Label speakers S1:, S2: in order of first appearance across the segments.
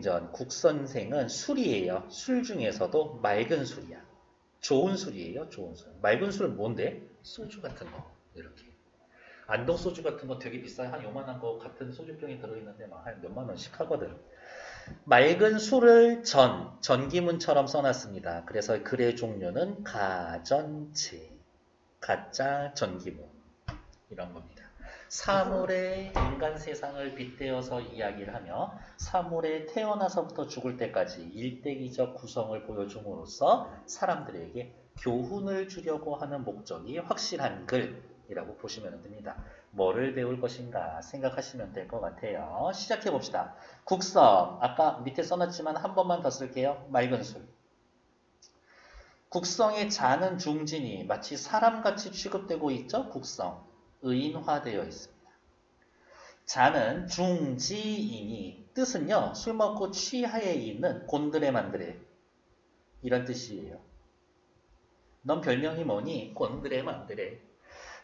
S1: 전 국선생은 술이에요. 술 중에서도 맑은 술이야. 좋은 술이에요. 좋은 술. 맑은 술 뭔데? 소주 같은 거. 이렇게. 안동 소주 같은 거 되게 비싸요. 한 요만한 거 같은 소주병이 들어있는데 막 한 몇만 원씩 하거든. 맑은 술을 전기문처럼 써놨습니다. 그래서 글의 종류는 가전체, 가짜 전기문 이런 겁니다. 사물의 인간 세상을 빗대어서 이야기를 하며 사물의 태어나서부터 죽을 때까지 일대기적 구성을 보여줌으로써 사람들에게 교훈을 주려고 하는 목적이 확실한 글이라고 보시면 됩니다. 뭐를 배울 것인가 생각하시면 될 것 같아요. 시작해 봅시다. 국성, 아까 밑에 써놨지만 한 번만 더 쓸게요. 맑은 술. 국성의 자는 중진이 마치 사람같이 취급되고 있죠. 국성. 의인화되어 있습니다. 자는 중지이니 뜻은요. 술 먹고 취하에 있는 곤드레만드레 이런 뜻이에요. 넌 별명이 뭐니? 곤드레만드레.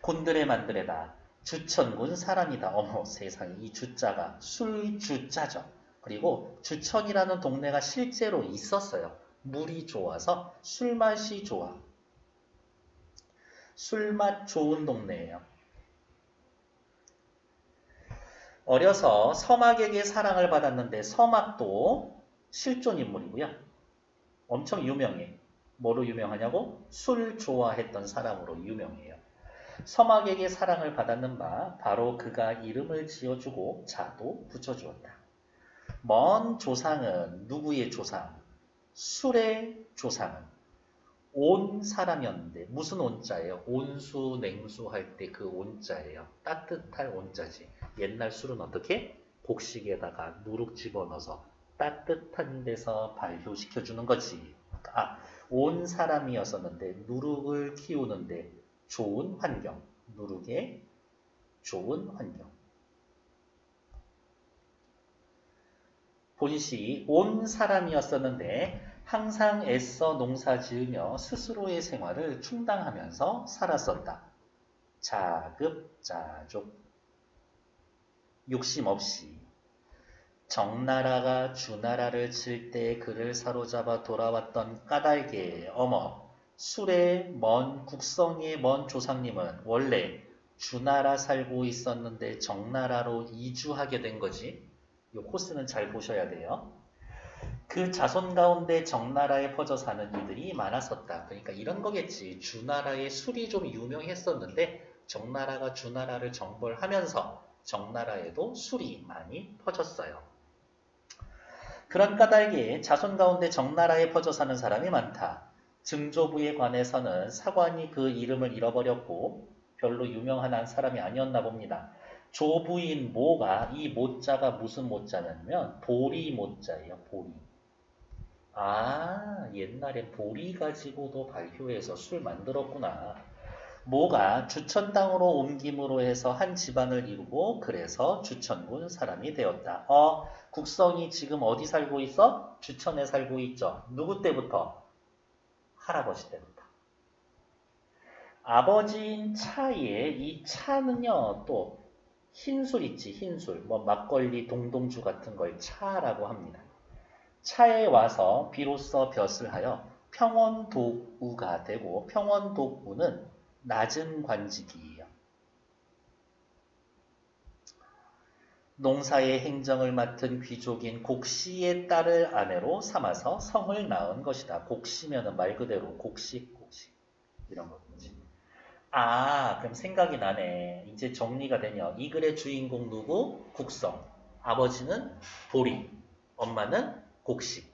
S1: 곤드레만드레다. 주천군 사람이다. 어머 세상에 이 주자가 술주자죠. 그리고 주천이라는 동네가 실제로 있었어요. 물이 좋아서 술맛이 좋아. 술맛 좋은 동네예요. 어려서 서막에게 사랑을 받았는데 서막도 실존 인물이고요. 엄청 유명해. 뭐로 유명하냐고? 술 좋아했던 사람으로 유명해요. 서막에게 사랑을 받았는 바 바로 그가 이름을 지어주고 자도 붙여주었다. 먼 조상은 누구의 조상? 술의 조상은 온 사람이었는데 무슨 온자예요? 온수, 냉수 할 때 그 온자예요. 따뜻할 온자지. 옛날 술은 어떻게? 곡식에다가 누룩 집어넣어서 따뜻한 데서 발효시켜주는 거지. 온 사람이었었는데 누룩을 키우는데 좋은 환경. 누룩의 좋은 환경. 본시 온 사람이었었는데 항상 애써 농사 지으며 스스로의 생활을 충당하면서 살았었다. 자급자족. 욕심 없이. 정나라가 주나라를 칠 때 그를 사로잡아 돌아왔던 까닭에 어머 술의 먼 국성의 먼 조상님은 원래 주나라 살고 있었는데 정나라로 이주하게 된 거지. 이 코스는 잘 보셔야 돼요. 그 자손 가운데 정나라에 퍼져 사는 이들이 많았었다. 그러니까 이런 거겠지. 주나라의 술이 좀 유명했었는데 정나라가 주나라를 정벌하면서 정나라에도 술이 많이 퍼졌어요. 그런 까닭에 자손 가운데 정나라에 퍼져 사는 사람이 많다. 증조부에 관해서는 사관이 그 이름을 잃어버렸고 별로 유명한 사람이 아니었나 봅니다. 조부인 모가 이 모자가 무슨 모자냐면 보리 모자예요. 보리. 옛날에 보리 가지고도 발효해서 술 만들었구나. 모가 주천 땅으로 옮김으로 해서 한 집안을 이루고 그래서 주천군 사람이 되었다. 국성이 지금 어디 살고 있어? 주천에 살고 있죠. 누구 때부터? 할아버지 때부터. 아버지인 차에 이 차는요 또 흰술 있지 흰술 뭐 막걸리 동동주 같은 걸 차라고 합니다. 차에 와서 비로소 벼슬 하여 평원독우가 되고 평원독우는 낮은 관직이에요. 농사의 행정을 맡은 귀족인 곡씨의 딸을 아내로 삼아서 성을 낳은 것이다. 곡씨면은 말 그대로 곡식 이런 거지. 그럼 생각이 나네. 이제 정리가 되냐. 이 글의 주인공 누구? 국성. 아버지는 보리. 엄마는 곡식.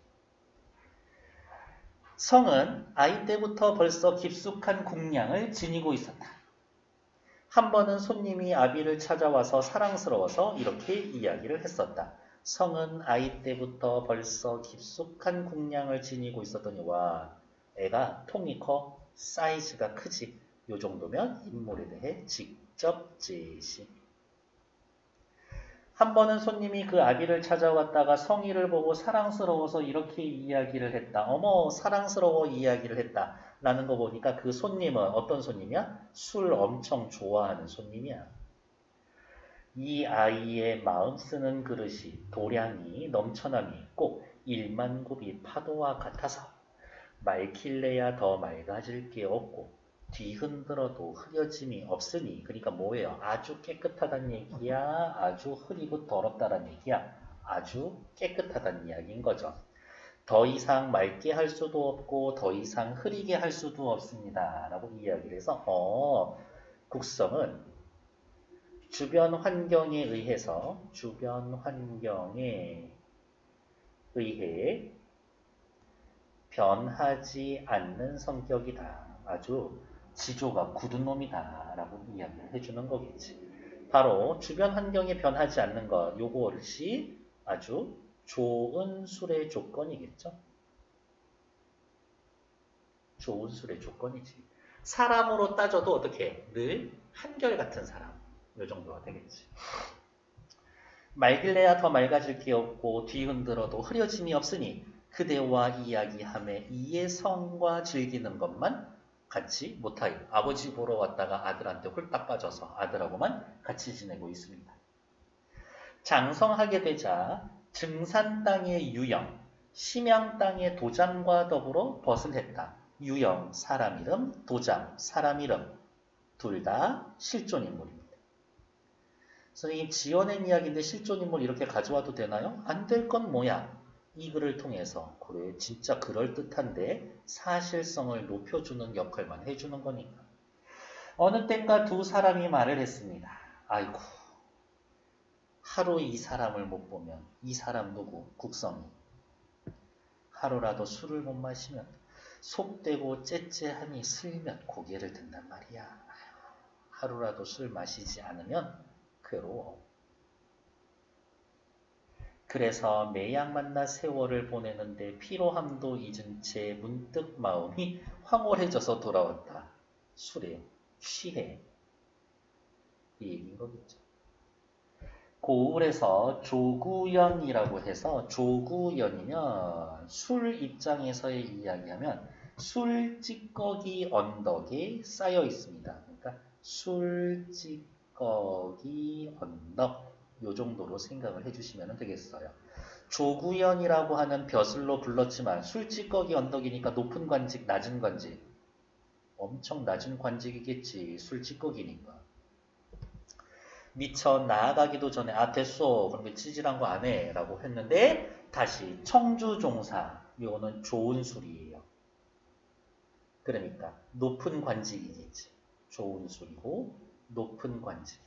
S1: 성은 아이 때부터 벌써 깊숙한 궁량을 지니고 있었다. 한 번은 손님이 아비를 찾아와서 사랑스러워서 이렇게 이야기를 했었다. 성은 아이 때부터 벌써 깊숙한 궁량을 지니고 있었더니 와 애가 통이 커 사이즈가 크지. 요 정도면 인물에 대해 직접 제시. 한 번은 손님이 그 아비를 찾아왔다가 성의를 보고 사랑스러워서 이렇게 이야기를 했다. 어머 사랑스러워 이야기를 했다. 라는 거 보니까 그 손님은 어떤 손님이야? 술 엄청 좋아하는 손님이야. 이 아이의 마음 쓰는 그릇이 도량이 넘쳐남이 있고 1만 굽이 파도와 같아서 맑길래야 더 맑아질 게 없고 뒤흔들어도 흐려짐이 없으니 그러니까 뭐예요? 아주 깨끗하다는 얘기야? 아주 흐리고 더럽다는 얘기야? 아주 깨끗하다는 이야기인 거죠. 더 이상 맑게 할 수도 없고 더 이상 흐리게 할 수도 없습니다. 라고 이야기를 해서 국성은 주변 환경에 의해 변하지 않는 성격이다. 아주 지조가 굳은 놈이다. 라고 이야기를 해주는 거겠지. 바로 주변 환경에 변하지 않는 것, 요것이 아주 좋은 술의 조건이겠죠. 좋은 술의 조건이지. 사람으로 따져도 어떻게 늘 한결같은 사람. 요 정도가 되겠지. 맑을래야 더 맑아질 게 없고 뒤흔들어도 흐려짐이 없으니 그대와 이야기함에 이의 성과 즐기는 것만 같이 못하여 아버지 보러 왔다가 아들한테 홀딱 빠져서 아들하고만 같이 지내고 있습니다. 장성하게 되자 증산 땅의 유영, 심양 땅의 도장과 더불어 벗을 했다. 유영, 사람 이름, 도장, 사람 이름 둘 다 실존인물입니다. 선생님 지어낸 이야기인데 실존인물 이렇게 가져와도 되나요? 안 될 건 뭐야? 이 글을 통해서 그래 진짜 그럴듯한데 사실성을 높여주는 역할만 해주는 거니까. 어느 땐가 두 사람이 말을 했습니다. 아이고 하루 이 사람을 못 보면 이 사람 누구? 국성이. 하루라도 술을 못 마시면 속되고 째째하니 슬면 고개를 든단 말이야. 하루라도 술 마시지 않으면 괴로워. 그래서 매양 만나 세월을 보내는데 피로함도 잊은 채 문득 마음이 황홀해져서 돌아왔다. 술에 취해. 이 얘기인 거겠죠. 고을에서 조구연이라고 해서 조구연이면 술 입장에서의 이야기하면 술찌꺼기 언덕에 쌓여 있습니다. 그러니까 술찌꺼기 언덕 요 정도로 생각을 해주시면 되겠어요. 조구연이라고 하는 벼슬로 불렀지만 술찌꺼기 언덕이니까 높은 관직, 낮은 관직. 엄청 낮은 관직이겠지. 술찌꺼기니까. 미처 나아가기도 전에 됐어. 그럼 찌질한 거 안 해. 라고 했는데 다시 청주종사. 이거는 좋은 술이에요. 그러니까 높은 관직이겠지. 좋은 술이고 높은 관직이다.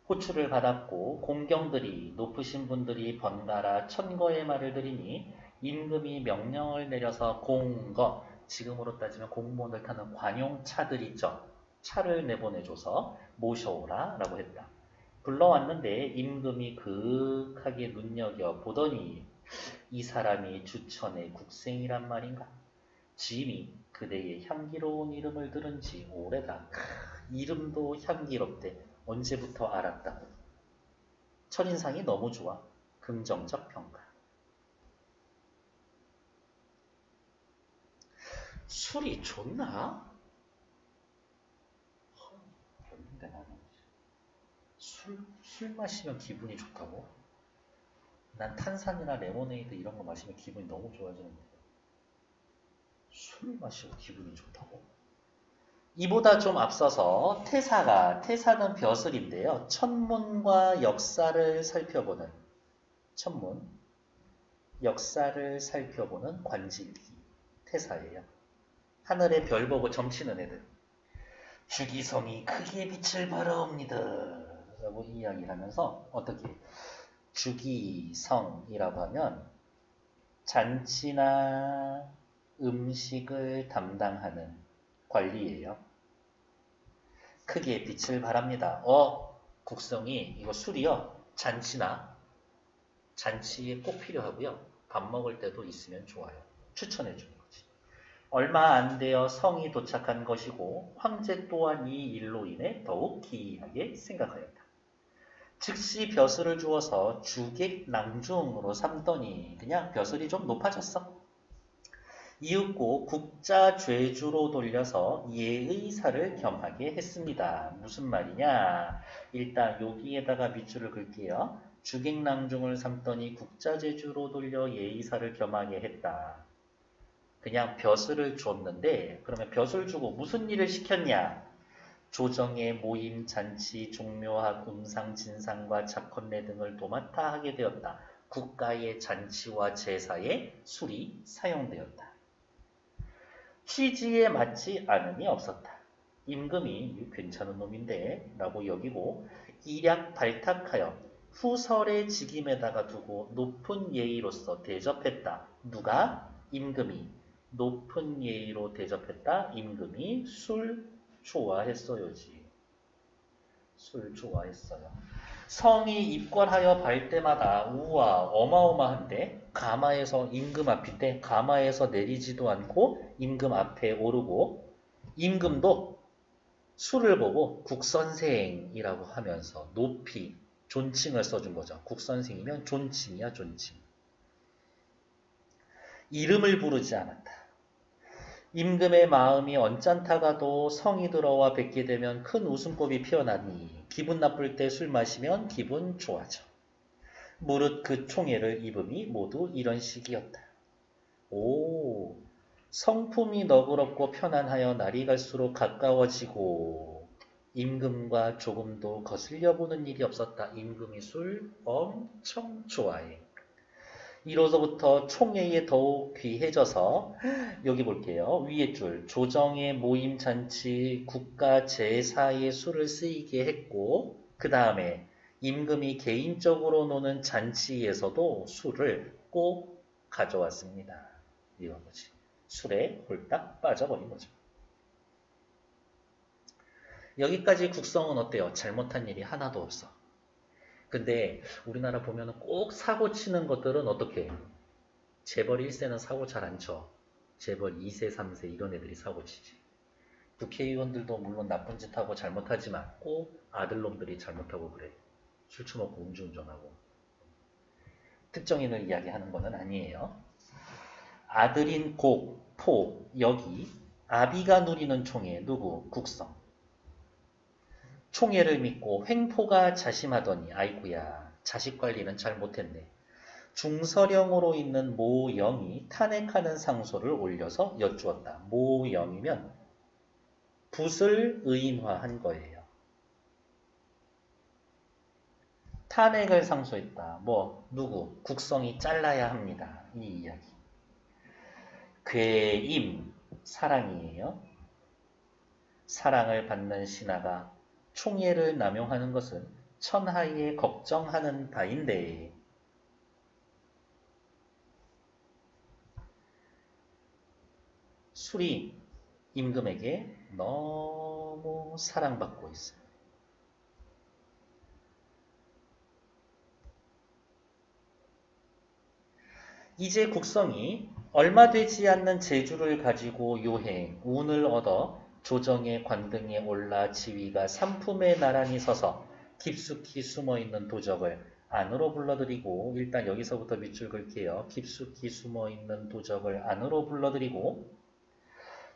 S1: 호출을 받았고 공경들이 높으신 분들이 번갈아 천거의 말을 들이니 임금이 명령을 내려서 공거, 지금으로 따지면 공무원을 타는 관용차들 있죠. 차를 내보내줘서 모셔오라 라고 했다. 불러왔는데 임금이 그윽하게 눈여겨보더니 이 사람이 주천의 국생이란 말인가? 짐이 그대의 향기로운 이름을 들은 지 오래다. 이름도 향기롭대. 언제부터 알았다고? 첫인상이 너무 좋아. 긍정적 평가. 술이 좋나? 별론데 나는. 술 마시면 기분이 좋다고? 난 탄산이나 레모네이드 이런 거 마시면 기분이 너무 좋아지는데. 술 마시고 기분이 좋다고? 이보다 좀 앞서서 태사는 벼슬인데요. 천문과 역사를 살펴보는 관직이 태사예요. 하늘에 별 보고 점치는 애들. 주기성이 크게 빛을 발하옵니다. 라고 이야기를 하면서 어떻게 주기성이라고 하면 잔치나 음식을 담당하는 관리예요. 크게 빛을 발합니다. 국성이 이거 술이요. 잔치에 꼭 필요하고요. 밥 먹을 때도 있으면 좋아요. 추천해 주는 거지. 얼마 안 되어 성이 도착한 것이고 황제 또한 이 일로 인해 더욱 기이하게 생각하였다. 즉시 벼슬을 주어서 주객낭중으로 삼더니 그냥 벼슬이 좀 높아졌어. 이윽고 국자 죄주로 돌려서 예의사를 겸하게 했습니다. 무슨 말이냐? 일단 여기에다가 밑줄을 긋게요. 주객낭중을 삼더니 국자 죄주로 돌려 예의사를 겸하게 했다. 그냥 벼슬을 줬는데 그러면 벼슬 주고 무슨 일을 시켰냐? 조정의 모임, 잔치, 종묘학, 음상, 진상과 작헌례 등을 도맡아 하게 되었다. 국가의 잔치와 제사에 술이 사용되었다. 취지에 맞지 않음이 없었다. 임금이 괜찮은 놈인데 라고 여기고 일약 발탁하여 후설의 직임에다가 두고 높은 예의로서 대접했다. 누가? 임금이. 높은 예의로 대접했다. 임금이 술 좋아했어요지. 술 좋아했어요. 성이 입궐하여 발 때마다 우와 어마어마한데 가마에서 임금 앞인데 가마에서 내리지도 않고 임금 앞에 오르고 임금도 술을 보고 국선생이라고 하면서 높이 존칭을 써준 거죠. 국선생이면 존칭이야 존칭. 이름을 부르지 않았다. 임금의 마음이 언짢다가도 성이 들어와 뵙게 되면 큰 웃음법이 피어나니 기분 나쁠 때 술 마시면 기분 좋아져. 무릇 그 총애를 입음이 모두 이런 식이었다. 오, 성품이 너그럽고 편안하여 날이 갈수록 가까워지고 임금과 조금도 거슬려 보는 일이 없었다. 임금이 술 엄청 좋아해. 이로서부터 총회에 더욱 귀해져서 여기 볼게요. 위에 줄 조정의 모임 잔치 국가 제사의 술을 쓰이게 했고 그 다음에 임금이 개인적으로 노는 잔치에서도 술을 꼭 가져왔습니다. 이런 거지. 술에 홀딱 빠져버린 거죠. 여기까지 국성은 어때요? 잘못한 일이 하나도 없어. 근데 우리나라 보면은 꼭 사고 치는 것들은 어떻게 해요? 재벌 1세는 사고 잘 안 쳐. 재벌 2세, 3세 이런 애들이 사고 치지. 국회의원들도 물론 나쁜 짓 하고 잘못하지만 꼭 아들놈들이 잘못하고 그래. 술 처먹고 음주운전하고. 특정인을 이야기하는 것은 아니에요. 아들인 곡, 포, 여기 아비가 누리는 총애 누구? 국성. 총애를 믿고 횡포가 자심하더니 아이고야 자식 관리는 잘 못했네. 중서령으로 있는 모영이 탄핵하는 상소를 올려서 여쭈었다. 모영이면 붓을 의인화한 거예요. 탄핵을 상소했다. 뭐 누구? 국성이 잘라야 합니다. 이 이야기. 괴임 사랑이에요. 사랑을 받는 신하가 총애를 남용하는 것은 천하에 걱정하는 바인데 술이 임금에게 너무 사랑받고 있어요. 이제 국성이 얼마 되지 않는 재주를 가지고 요행, 운을 얻어 조정의 관등에 올라 지위가 삼품에 나란히 서서 깊숙이 숨어있는 도적을 안으로 불러들이고 일단 여기서부터 밑줄 긋게요. 깊숙이 숨어있는 도적을 안으로 불러들이고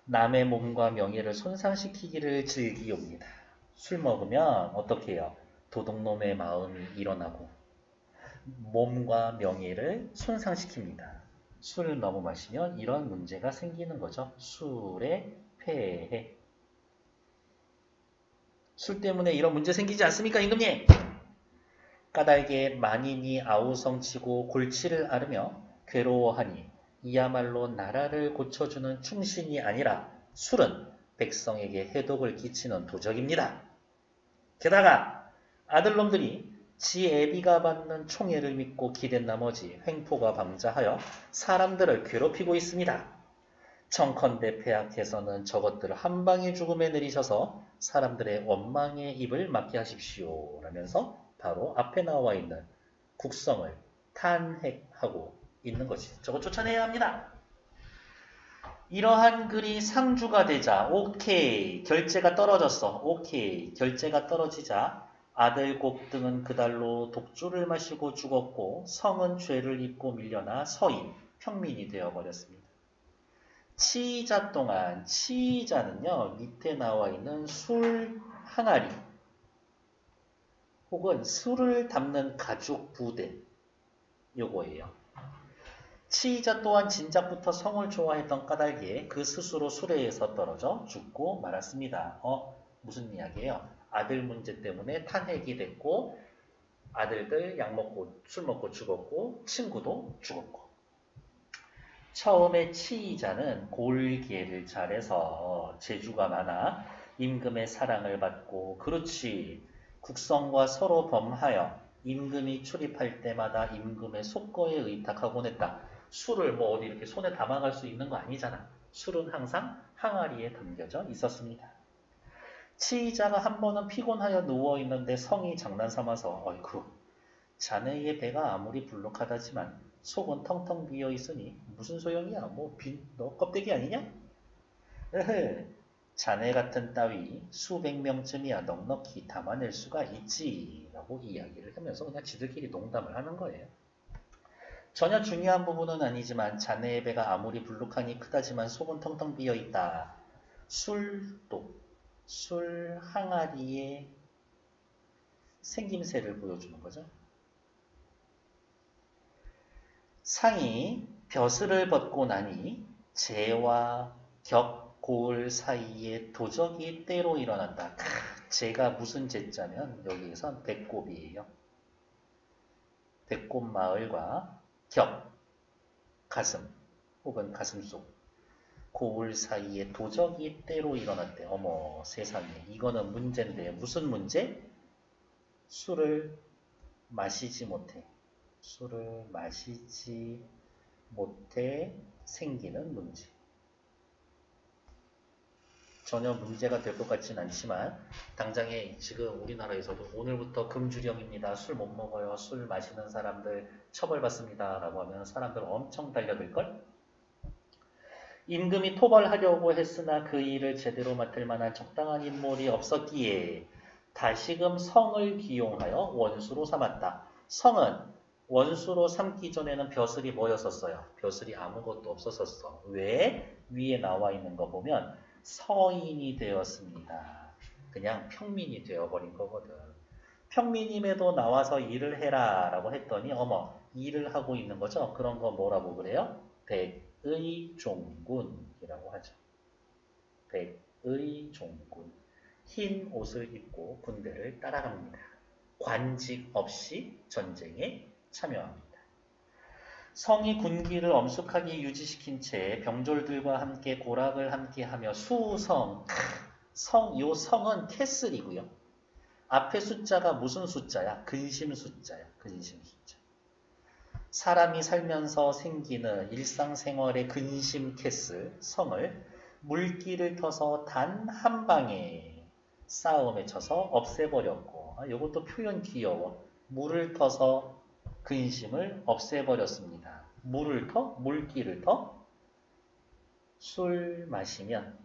S1: 남의 몸과 명예를 손상시키기를 즐기옵니다. 술 먹으면 어떻게 해요? 도둑놈의 마음이 일어나고 몸과 명예를 손상시킵니다. 술을 너무 마시면 이런 문제가 생기는 거죠. 술의 폐해. 술 때문에 이런 문제 생기지 않습니까, 임금님? 까닭에 만인이 아우성치고 골치를 앓으며 괴로워하니 이야말로 나라를 고쳐주는 충신이 아니라 술은 백성에게 해독을 끼치는 도적입니다. 게다가 아들놈들이 지 애비가 받는 총애를 믿고 기댄 나머지 횡포가 방자하여 사람들을 괴롭히고 있습니다. 청컨대 폐하께서는 저것들을 한방의 죽음에 내리셔서 사람들의 원망의 입을 막게 하십시오. 라면서 바로 앞에 나와 있는 국성을 탄핵하고 있는 것이 저거 쫓아내야 합니다. 이러한 글이 상주가 되자 오케이 결제가 떨어졌어. 오케이 결제가 떨어지자 아들 곱등은 그달로 독주를 마시고 죽었고 성은 죄를 입고 밀려나 서인 평민이 되어버렸습니다. 치이자 동안 치이자는요. 밑에 나와 있는 술 항아리 혹은 술을 담는 가죽 부대 요거예요. 치이자 또한 진작부터 성을 좋아했던 까닭에 그 스스로 수레에서 떨어져 죽고 말았습니다. 무슨 이야기예요? 아들 문제 때문에 탄핵이 됐고 아들들 약 먹고 술 먹고 죽었고 친구도 죽었고 처음에 치이자는 골계를 잘해서 재주가 많아 임금의 사랑을 받고 그렇지 국성과 서로 범하여 임금이 출입할 때마다 임금의 속거에 의탁하곤 했다. 술을 뭐 어디 이렇게 손에 담아갈 수 있는 거 아니잖아. 술은 항상 항아리에 담겨져 있었습니다. 치이자가 한 번은 피곤하여 누워있는데 성이 장난삼아서 어이구 자네의 배가 아무리 불룩하다지만 속은 텅텅 비어있으니 무슨 소용이야. 너 껍데기 아니냐? 에헤 자네 같은 따위 수백 명쯤이야 넉넉히 담아낼 수가 있지 라고 이야기를 하면서 그냥 지들끼리 농담을 하는 거예요. 전혀 중요한 부분은 아니지만 자네의 배가 아무리 불룩하니 크다지만 속은 텅텅 비어있다. 술 항아리의 생김새를 보여주는 거죠. 상이 벼슬을 벗고 나니 재와 격, 고을 사이에 도적이 때로 일어난다. 재가 무슨 재자면 여기에선 배꼽이에요. 배꼽 마을과 격, 가슴 혹은 가슴속, 고을 사이에 도적이 때로 일어났대. 어머 세상에 이거는 문제인데 무슨 문제? 술을 마시지 못해. 술을 마시지 못해 생기는 문제. 전혀 문제가 될 것 같진 않지만 당장에 지금 우리나라에서도 오늘부터 금주령입니다. 술 못 먹어요. 술 마시는 사람들 처벌받습니다. 라고 하면 사람들 엄청 달려들걸? 임금이 토벌하려고 했으나 그 일을 제대로 맡을 만한 적당한 인물이 없었기에 다시금 성을 기용하여 원수로 삼았다. 성은 원수로 삼기 전에는 벼슬이 뭐였었어요? 벼슬이 아무것도 없었었어. 왜? 위에 나와 있는 거 보면 서인이 되었습니다. 그냥 평민이 되어버린 거거든. 평민임에도 나와서 일을 해라 라고 했더니 어머 일을 하고 있는 거죠. 그런 거 뭐라고 그래요? 백의종군이라고 하죠. 백의종군. 흰 옷을 입고 군대를 따라갑니다. 관직 없이 전쟁에 참여합니다. 성이 군기를 엄숙하게 유지시킨 채 병졸들과 함께 고락을 함께하며 수성, 요 성은 캐슬이고요. 앞에 숫자가 무슨 숫자야? 근심 숫자야. 근심 숫자. 사람이 살면서 생기는 일상생활의 근심 캐슬, 성을 물기를 터서 단 한 방에 싸움에 쳐서 없애버렸고 이것도 표현 귀여워. 물을 터서 근심을 없애버렸습니다. 물을 터? 물기를 터? 술 마시면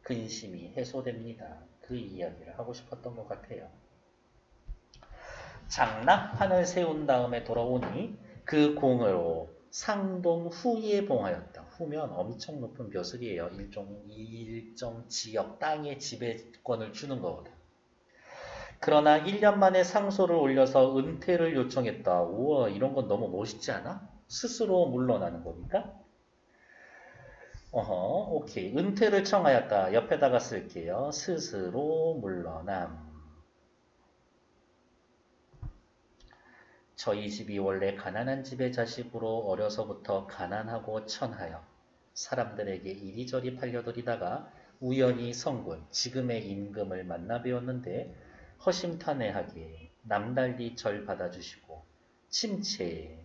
S1: 근심이 해소됩니다. 그 이야기를 하고 싶었던 것 같아요. 장락판을 세운 다음에 돌아오니 그 공으로 상동 후에 봉하였다. 후면 엄청 높은 벼슬이에요. 일정 지역 땅의 지배권을 주는 거거든. 그러나 1년 만에 상소를 올려서 은퇴를 요청했다. 우와 이런 건 너무 멋있지 않아? 스스로 물러나는 거니까. 오케이. 은퇴를 청하였다. 옆에다가 쓸게요. 스스로 물러남. 저희 집이 원래 가난한 집의 자식으로 어려서부터 가난하고 천하여 사람들에게 이리저리 팔려들이다가 우연히 성군, 지금의 임금을 만나 뵈었는데 허심탄회하게 남달리 절 받아주시고 침체에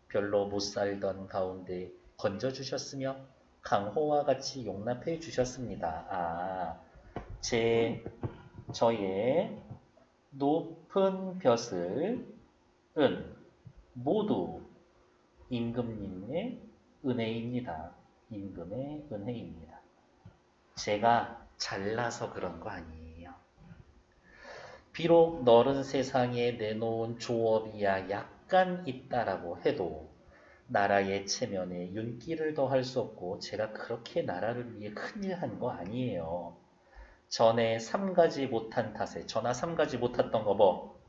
S1: 별로 못 살던 가운데 건져주셨으며 강호와 같이 용납해 주셨습니다. 저의 높은 벼슬은 모두 임금님의 은혜입니다. 임금의 은혜입니다. 제가 잘나서 그런 거 아니에요. 비록 너른 세상에 내놓은 조업이야 약간 있다라고 해도 나라의 체면에 윤기를 더할 수 없고 제가 그렇게 나라를 위해 큰일 한 거 아니에요. 전에 삼가지 못한 탓에 전하 삼가지 못했던 거 뭐?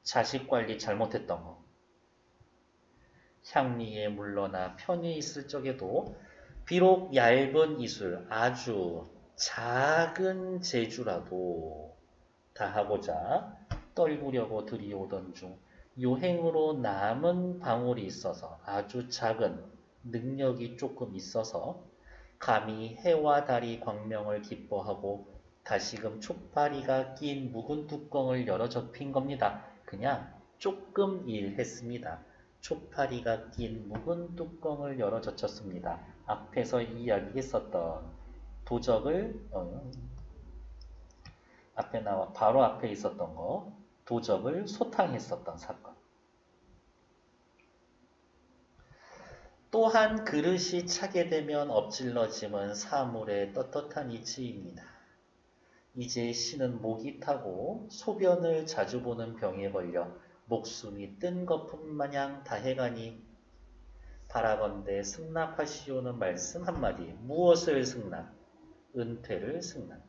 S1: 자식 관리 잘못했던 거. 향리에 물러나 편히 있을 적에도 비록 얇은 이술 아주 작은 재주라도 다하고자 떨구려고 들이오던 중 유행으로 남은 방울이 있어서 아주 작은 능력이 조금 있어서 감히 해와 달이 광명을 기뻐하고 다시금 촉파리가 낀 묵은 뚜껑을 열어 접힌 겁니다. 그냥 조금 일했습니다. 촉파리가 낀 묵은 뚜껑을 열어 젖혔습니다. 앞에서 이야기했었던 도적을 앞에 나와 바로 앞에 있었던 거 도적을 소탕했었던 사건. 또한 그릇이 차게 되면 엎질러짐은 사물의 떳떳한 이치입니다. 이제 신은 목이 타고 소변을 자주 보는 병에 걸려 목숨이 뜬 거품 마냥 다해가니 바라건대 승납하시오는 말씀 한마디. 무엇을 승납? 은퇴를 승납.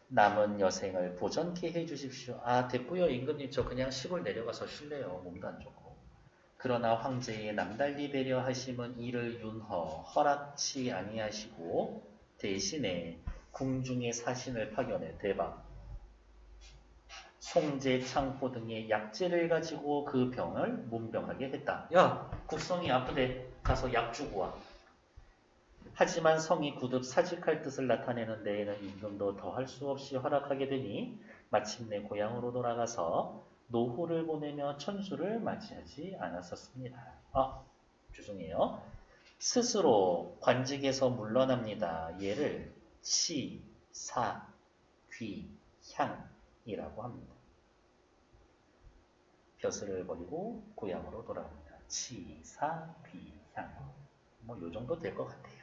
S1: 남은 여생을 보전케 해주십시오. 아 됐고요 임금님 저 그냥 시골 내려가서 쉴래요. 몸도 안 좋고. 그러나 황제의 남달리 배려하심은 이를 허락치 아니하시고 대신에 궁중의 사신을 파견해 대박 송제, 창포 등의 약재를 가지고 그 병을 문병하게 했다. 야 국성이 아프대 가서 약 주고 와. 하지만 성이 구듭 사직할 뜻을 나타내는 데에는 임금도 더할 수 없이 허락하게 되니 마침내 고향으로 돌아가서 노후를 보내며 천수를 맞이하지 않았었습니다. 죄송해요. 스스로 관직에서 물러납니다. 얘를 치, 사, 귀, 향이라고 합니다. 벼슬을 버리고 고향으로 돌아갑니다. 치, 사, 귀, 향. 뭐 요 정도 될 것 같아요.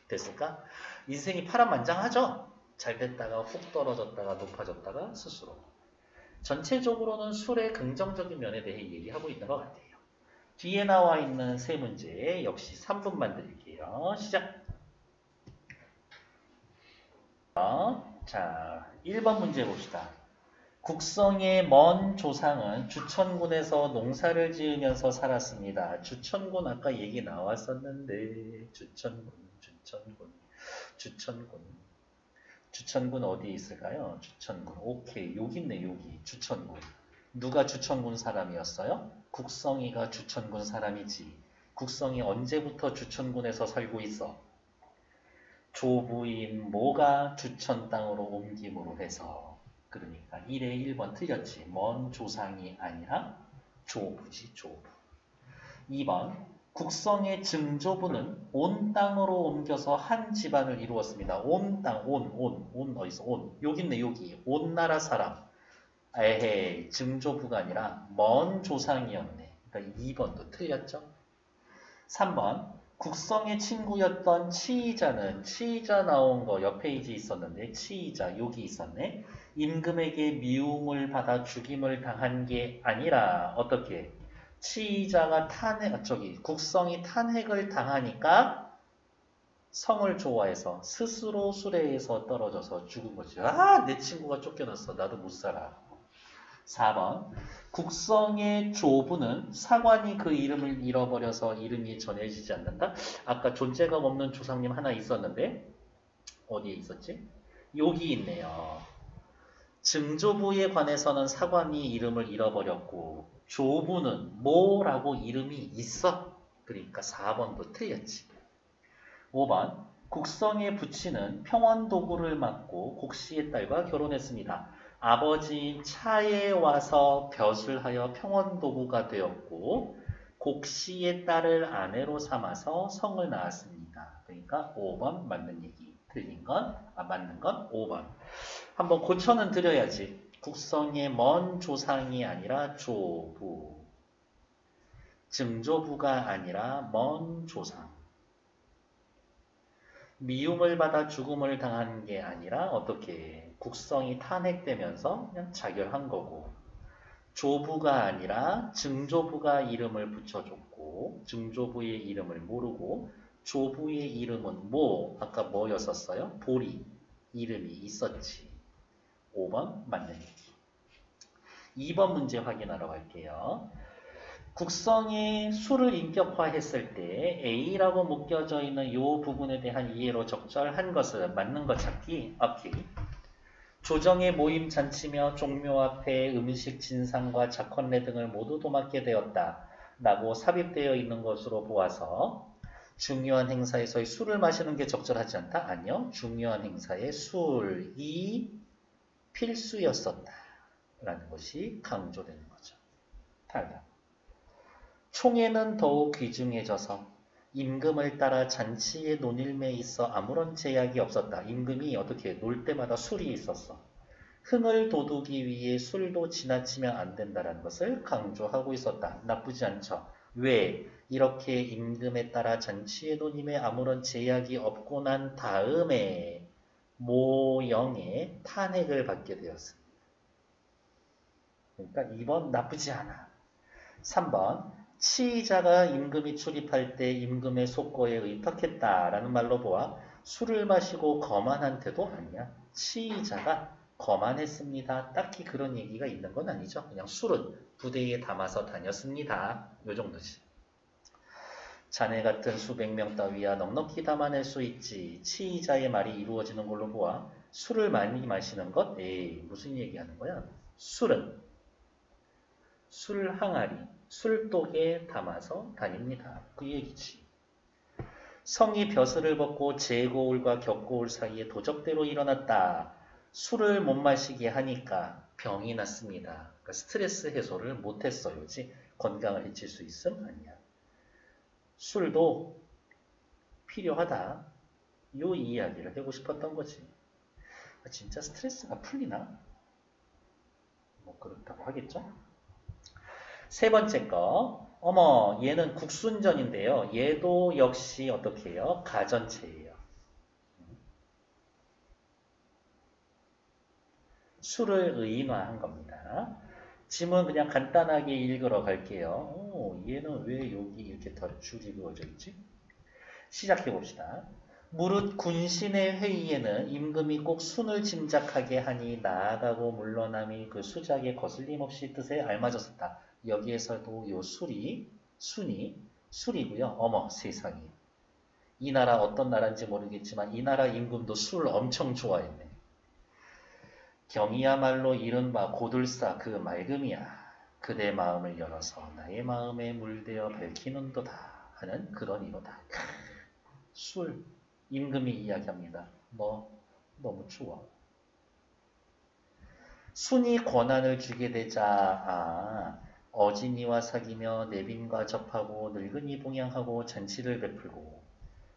S1: 됐을까? 인생이 파란만장하죠? 잘 됐다가 훅 떨어졌다가 높아졌다가 스스로. 전체적으로는 술의 긍정적인 면에 대해 얘기하고 있는 것 같아요. 뒤에 나와 있는 세 문제 역시 3분만 드릴게요. 시작! 자, 1번 문제 봅시다. 국성의 먼 조상은 주천군에서 농사를 지으면서 살았습니다. 주천군 아까 얘기 나왔었는데 주천군 어디에 있을까요? 주천군. 오케이. 여기 있네 여기. 주천군. 누가 주천군 사람이었어요? 국성이가 주천군 사람이지. 국성이 언제부터 주천군에서 살고 있어? 조부인 모가 주천 땅으로 옮김으로 해서. 그러니까 1에 1번 틀렸지. 먼 조상이 아니라 조부지 조부. 2번 국성의 증조부는 온 땅으로 옮겨서 한 집안을 이루었습니다. 온 땅, 온 어디서 온? 여기 있네 여기. 온 나라 사람. 에헤이 증조부가 아니라 먼 조상이었네. 그러니까 2번도 틀렸죠. 3번 국성의 친구였던 치이자는 치이자 나온 거 옆 페이지 있었는데 치이자 여기 있었네. 임금에게 미움을 받아 죽임을 당한 게 아니라 어떻게? 치이자가 국성이 탄핵을 당하니까 성을 좋아해서 스스로 수레에서 떨어져서 죽은 거지. 내 친구가 쫓겨났어. 나도 못 살아. 4번 국성의 조부는 사관이 그 이름을 잃어버려서 이름이 전해지지 않는다. 아까 존재감 없는 조상님 하나 있었는데 어디에 있었지? 여기 있네요. 증조부에 관해서는 사관이 이름을 잃어버렸고 조부는 뭐라고 이름이 있어. 그러니까 4번도 틀렸지. 5번 국성의 부친은 평원도구를 맡고 곡씨의 딸과 결혼했습니다. 아버지인 차에 와서 벼슬하여 평원도구가 되었고 곡씨의 딸을 아내로 삼아서 성을 낳았습니다. 그러니까 5번 맞는 얘기. 맞는 건 5번. 한번 고쳐는 드려야지. 국성의 먼 조상이 아니라 조부. 증조부가 아니라 먼 조상. 미움을 받아 죽음을 당한 게 아니라 어떻게 국성이 탄핵되면서 그냥 자결한 거고 조부가 아니라 증조부가 이름을 붙여줬고 증조부의 이름을 모르고 조부의 이름은 뭐? 아까 뭐였었어요? 보리 이름이 있었지. 5번 맞는 얘기. 2번 문제 확인하러 갈게요. 국성이 수를 인격화했을 때 A라고 묶여져 있는 이 부분에 대한 이해로 적절한 것을 맞는 것 찾기. 오케이. 조정의 모임 잔치며 종묘 앞에 음식 진상과 작헌례 등을 모두 도맡게 되었다. 라고 삽입되어 있는 것으로 보아서 중요한 행사에서의 술을 마시는 게 적절하지 않다? 아니요. 중요한 행사에 술이 필수였었다. 라는 것이 강조되는 거죠. 탈락. 총회는 더욱 귀중해져서 임금을 따라 잔치의 논일매에 있어 아무런 제약이 없었다. 임금이 어떻게 놀 때마다 술이 있었어. 흥을 돋우기 위해 술도 지나치면 안 된다는 것을 강조하고 있었다. 나쁘지 않죠. 왜? 이렇게 임금에 따라 잔치의 논임에 아무런 제약이 없고 난 다음에 모영의 탄핵을 받게 되었습니다. 그러니까 2번 나쁘지 않아. 3번 치의자가 임금이 출입할 때 임금의 속거에 의탁했다라는 말로 보아 술을 마시고 거만한 태도 아니야. 치의자가 거만했습니다. 딱히 그런 얘기가 있는 건 아니죠. 그냥 술은 부대에 담아서 다녔습니다. 요 정도지. 자네 같은 수백 명 따위야 넉넉히 담아낼 수 있지. 치의자의 말이 이루어지는 걸로 보아 술을 많이 마시는 것? 에이, 무슨 얘기하는 거야? 술은 술 항아리, 술독에 담아서 다닙니다. 그 얘기지. 성이 벼슬을 벗고 재고울과 격고울 사이에 도적대로 일어났다. 술을 못 마시게 하니까 병이 났습니다. 그러니까 스트레스 해소를 못했어요지. 건강을 해칠 수 있음? 아니야. 술도 필요하다. 요 이야기를 하고 싶었던 거지. 진짜 스트레스가 풀리나? 뭐 그렇다고 하겠죠? 세 번째 거. 어머, 얘는 국순전인데요. 얘도 역시 어떻게 해요? 가전체예요. 수를 의인화한 겁니다. 지문 그냥 간단하게 읽으러 갈게요. 오, 얘는 왜 여기 이렇게 더 줄이 그어져 있지? 시작해 봅시다. 무릇 군신의 회의에는 임금이 꼭 순을 짐작하게 하니 나아가고 물러남이 그 수작에 거슬림없이 뜻에 알맞았었다. 여기에서도 요 순이 술이고요. 어머 세상에. 이 나라 어떤 나라인지 모르겠지만 이 나라 임금도 술 엄청 좋아했네. 경이야말로 이른바 고들사 그 맑음이야. 그대 마음을 열어서 나의 마음에 물대어 밝히는도다 하는 그런 이로다. 술 임금이 이야기합니다. 너 너무 좋아. 순이 권한을 주게 되자 어진이와 사귀며 내빈과 접하고 늙은이 봉양하고 잔치를 베풀고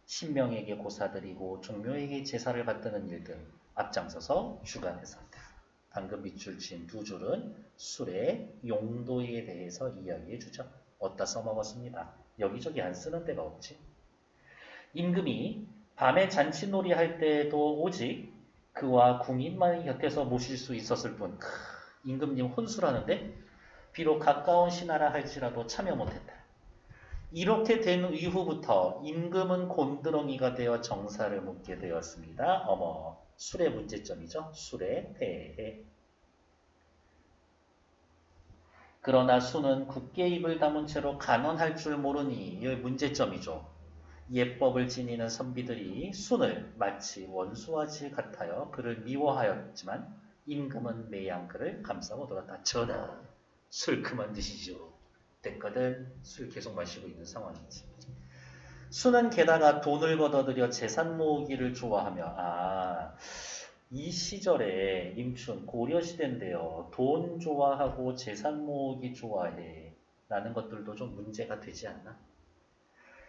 S1: 신명에게 고사드리고 종묘에게 제사를 받드는 일 등 앞장서서 주관했었다. 방금 밑줄 친 두 줄은 술의 용도에 대해서 이야기해 주죠. 어디다 써먹었습니다. 여기저기 안 쓰는 데가 없지. 임금이 밤에 잔치놀이 할 때도 오직 그와 궁인만이 곁에서 모실 수 있었을 뿐. 임금님 혼술하는데 비록 가까운 신하라 할지라도 참여 못했다. 이렇게 된 이후부터 임금은 곤드렁이가 되어 정사를 묻게 되었습니다. 어머, 술의 문제점이죠. 술에 대해. 그러나 수는 굳게 입을 다문 채로 간언할 줄 모르니 이 문제점이죠. 예법을 지니는 선비들이 순을 마치 원수와지 같아요. 그를 미워하였지만 임금은 매양 그를 감싸고 돌았다. 전하, 술 그만 드시죠. 됐거든. 술 계속 마시고 있는 상황이지. 수는 게다가 돈을 걷어들여 재산 모으기를 좋아하며 이 시절에 임춘 고려시대인데요. 돈 좋아하고 재산 모으기 좋아해 라는 것들도 좀 문제가 되지 않나?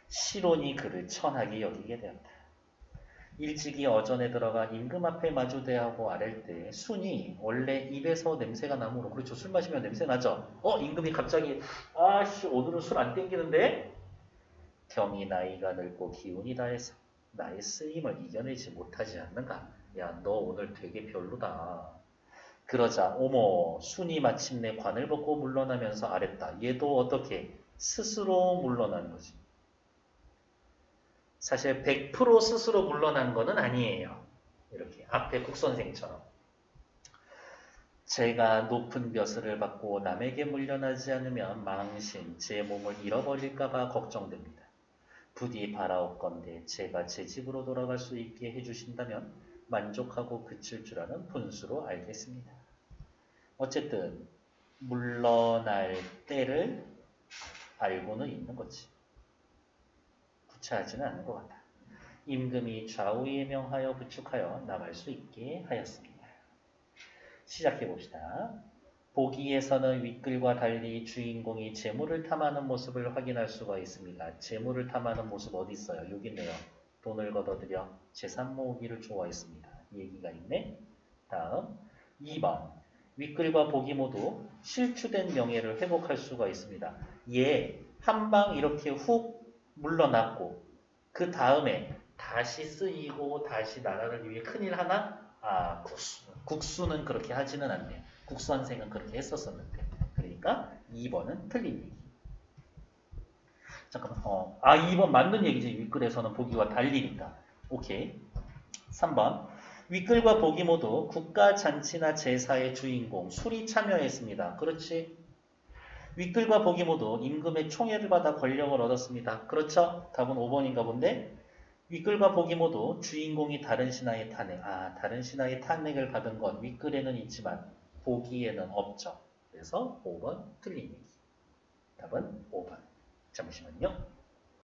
S1: 시론이 그를 천하게 여기게 되었다. 일찍이 어전에 들어가 임금 앞에 마주대하고 아랠 때 순이 원래 입에서 냄새가 나므로 그렇죠. 술 마시면 냄새 나죠. 임금이 갑자기 아씨 오늘은 술 안 땡기는데? 경이 나이가 늙고 기운이 다해서 나의 쓰임을 이겨내지 못하지 않는가? 야 너 오늘 되게 별로다. 그러자 어머 순이 마침내 관을 벗고 물러나면서 아랬다. 얘도 어떻게 스스로 물러나는 거지. 사실 100% 스스로 물러난 거는 아니에요. 이렇게 앞에 국선생처럼. 제가 높은 벼슬을 받고 남에게 물려나지 않으면 망신, 제 몸을 잃어버릴까봐 걱정됩니다. 부디 바라옵건대 제가 제 집으로 돌아갈 수 있게 해주신다면 만족하고 그칠 줄 아는 분수로 알겠습니다. 어쨌든 물러날 때를 알고는 있는 거지. 구차하지는 않은 것 같다. 임금이 좌우에 명하여 부축하여 나갈 수 있게 하였습니다. 시작해 봅시다. 보기에서는 윗글과 달리 주인공이 재물을 탐하는 모습을 확인할 수가 있습니다. 재물을 탐하는 모습 어디 있어요? 여기 있네요. 돈을 걷어들여 재산 모으기를 좋아했습니다. 얘기가 있네. 다음 2번 윗글과 보기 모두 실추된 명예를 회복할 수가 있습니다. 얘 한방 이렇게 훅 물러났고 그 다음에 다시 쓰이고 다시 나라를 위해 큰일 하나? 아, 국수는 그렇게 하지는 않네요. 국선생은 그렇게 했었었는데. 그러니까 2번은 틀린 얘기. 잠깐만. 2번 맞는 얘기지. 윗글에서는 보기와 달리니까. 오케이. 3번. 윗글과 보기 모두 국가 잔치나 제사의 주인공 술이 참여했습니다. 그렇지. 윗글과 보기 모두 임금의 총애를 받아 권력을 얻었습니다. 그렇죠? 답은 5번인가 본데. 윗글과 보기 모두 주인공이 다른 신하의 탄핵. 다른 신하의 탄핵을 받은 건 윗글에는 있지만 보기에는 없죠. 그래서 5번 틀린 얘기. 답은 5번. 잠시만요.